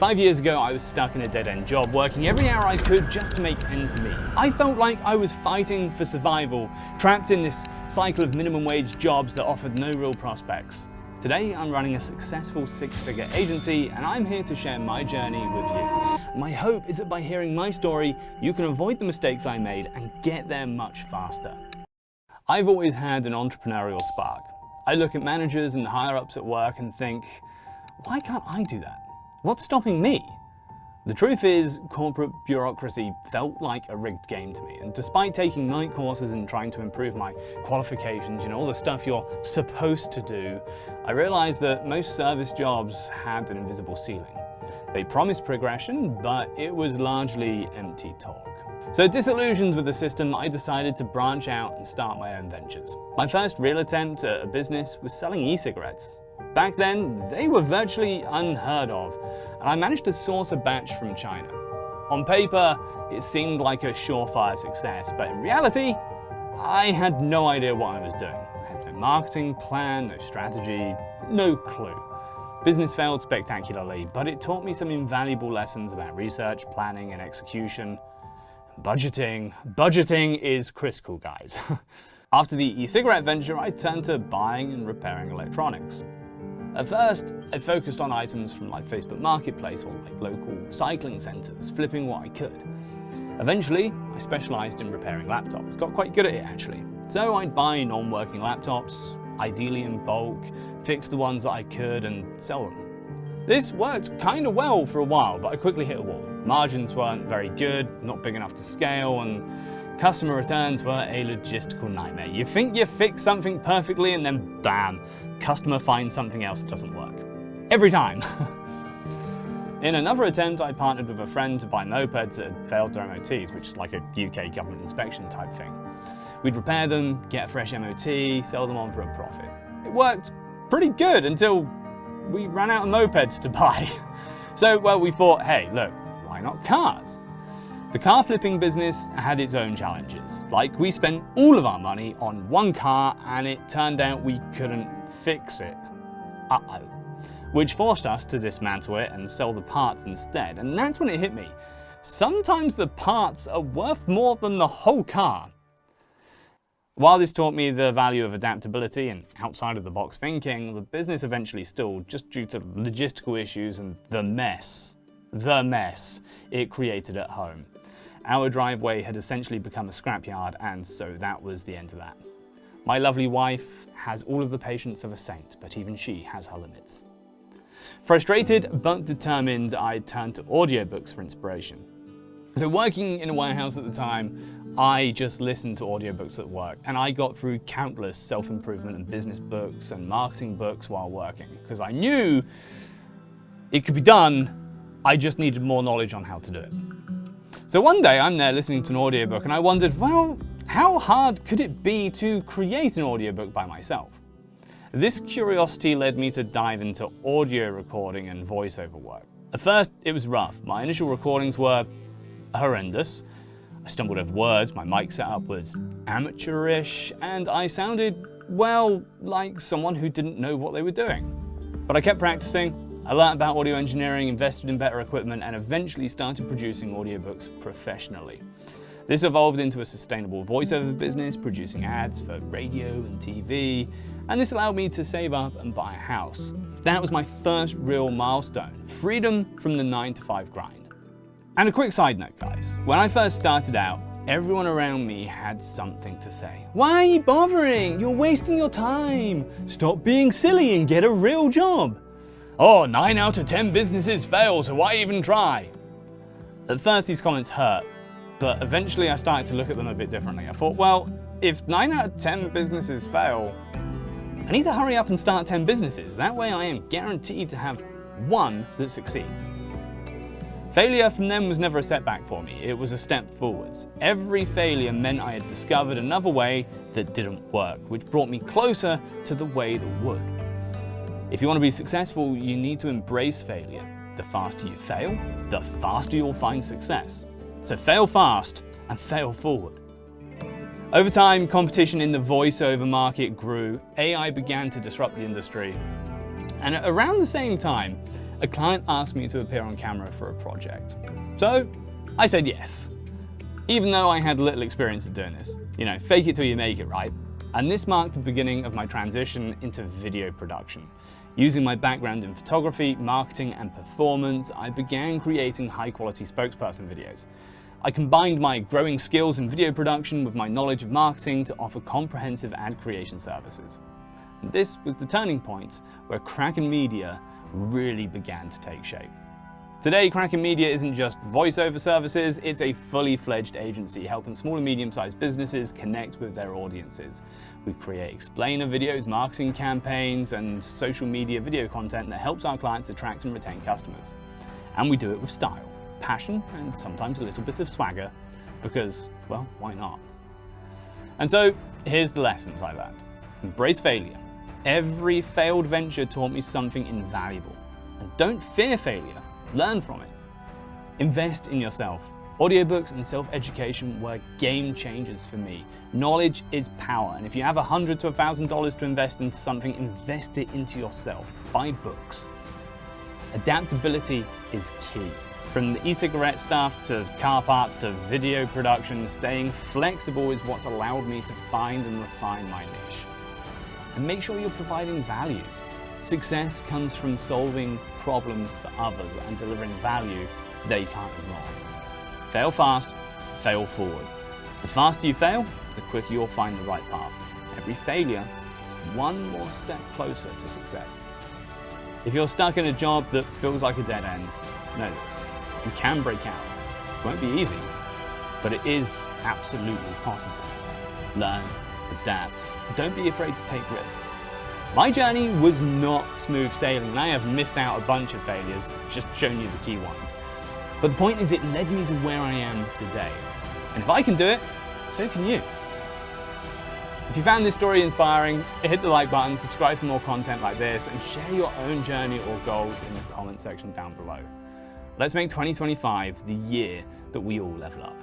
5 years ago, I was stuck in a dead-end job, working every hour I could just to make ends meet. I felt like I was fighting for survival, trapped in this cycle of minimum wage jobs that offered no real prospects. Today, I'm running a successful 6-figure agency, and I'm here to share my journey with you. My hope is that by hearing my story, you can avoid the mistakes I made and get there much faster. I've always had an entrepreneurial spark. I look at managers and higher-ups at work and think, why can't I do that? What's stopping me? The truth is, corporate bureaucracy felt like a rigged game to me, and despite taking night courses and trying to improve my qualifications, all the stuff you're supposed to do, I realized that most service jobs had an invisible ceiling. They promised progression, but it was largely empty talk. So disillusioned with the system, I decided to branch out and start my own ventures. My first real attempt at a business was selling e-cigarettes. Back then, they were virtually unheard of, and I managed to source a batch from China. On paper, it seemed like a surefire success, but in reality, I had no idea what I was doing. I had no marketing plan, no strategy, no clue. Business failed spectacularly, but it taught me some invaluable lessons about research, planning, and execution. Budgeting. Budgeting is critical, guys. After the e-cigarette venture, I turned to buying and repairing electronics. At first, I focused on items from Facebook Marketplace or local cycling centers, flipping what I could. Eventually, I specialized in repairing laptops, got quite good at it actually. So I'd buy non-working laptops, ideally in bulk, fix the ones that I could and sell them. This worked kind of well for a while, but I quickly hit a wall. Margins weren't very good, not big enough to scale, and customer returns were a logistical nightmare. You think you fix something perfectly and then bam, customer finds something else that doesn't work. Every time. In another attempt, I partnered with a friend to buy mopeds that had failed their MOTs, which is like a UK government inspection type thing. We'd repair them, get a fresh MOT, sell them on for a profit. It worked pretty good until we ran out of mopeds to buy. So, we thought, hey, look, why not cars? The car flipping business had its own challenges. We spent all of our money on one car and it turned out we couldn't fix it. Uh-oh. Which forced us to dismantle it and sell the parts instead. And that's when it hit me. Sometimes the parts are worth more than the whole car. While this taught me the value of adaptability and outside-of-the-box thinking, the business eventually stalled just due to logistical issues and the mess it created at home. Our driveway had essentially become a scrapyard, and so that was the end of that. My lovely wife has all of the patience of a saint, but even she has her limits. Frustrated but determined, I turned to audiobooks for inspiration. So working in a warehouse at the time, I just listened to audiobooks at work, and I got through countless self-improvement and business books and marketing books while working, because I knew it could be done, I just needed more knowledge on how to do it. So one day I'm there listening to an audiobook and I wondered, how hard could it be to create an audiobook by myself? This curiosity led me to dive into audio recording and voiceover work. At first, it was rough. My initial recordings were horrendous. I stumbled over words, my mic setup was amateurish, and I sounded, like someone who didn't know what they were doing. But I kept practicing. I learned about audio engineering, invested in better equipment, and eventually started producing audiobooks professionally. This evolved into a sustainable voiceover business, producing ads for radio and TV, and this allowed me to save up and buy a house. That was my first real milestone, freedom from the 9-to-5 grind. And a quick side note, guys. When I first started out, everyone around me had something to say. Why are you bothering? You're wasting your time. Stop being silly and get a real job. Oh, 9 out of 10 businesses fail, so why even try? At first these comments hurt, but eventually I started to look at them a bit differently. I thought, if 9 out of 10 businesses fail, I need to hurry up and start 10 businesses. That way I am guaranteed to have one that succeeds. Failure from them was never a setback for me, it was a step forwards. Every failure meant I had discovered another way that didn't work, which brought me closer to the way that would. If you want to be successful, you need to embrace failure. The faster you fail, the faster you'll find success. So fail fast and fail forward. Over time, competition in the voiceover market grew, AI began to disrupt the industry, and at around the same time, a client asked me to appear on camera for a project. So I said yes, even though I had little experience at doing this. You know, fake it till you make it, right? And this marked the beginning of my transition into video production. Using my background in photography, marketing, and performance, I began creating high-quality spokesperson videos. I combined my growing skills in video production with my knowledge of marketing to offer comprehensive ad creation services. And this was the turning point where Kraken Media really began to take shape. Today, Kraken Media isn't just voiceover services, it's a fully fledged agency helping small and medium-sized businesses connect with their audiences. We create explainer videos, marketing campaigns, and social media video content that helps our clients attract and retain customers. And we do it with style, passion, and sometimes a little bit of swagger, because, well, why not? And so, here's the lessons I learned. Embrace failure. Every failed venture taught me something invaluable. And don't fear failure. Learn from it. Invest in yourself. Audiobooks and self-education were game changers for me. Knowledge is power, and if you have $100 to $1,000 to invest into something, invest it into yourself. Buy books. Adaptability is key. From the e-cigarette stuff to car parts to video production, staying flexible is what's allowed me to find and refine my niche. And make sure you're providing value. Success comes from solving problems for others and delivering value they can't ignore. Fail fast, fail forward. The faster you fail, the quicker you'll find the right path. Every failure is one more step closer to success. If you're stuck in a job that feels like a dead end, know this. You can break out. It won't be easy, but it is absolutely possible. Learn, adapt, don't be afraid to take risks. My journey was not smooth sailing, and I have missed out a bunch of failures, just shown you the key ones. But the point is, it led me to where I am today. And if I can do it, so can you. If you found this story inspiring, hit the like button, subscribe for more content like this, and share your own journey or goals in the comment section down below. Let's make 2025 the year that we all level up.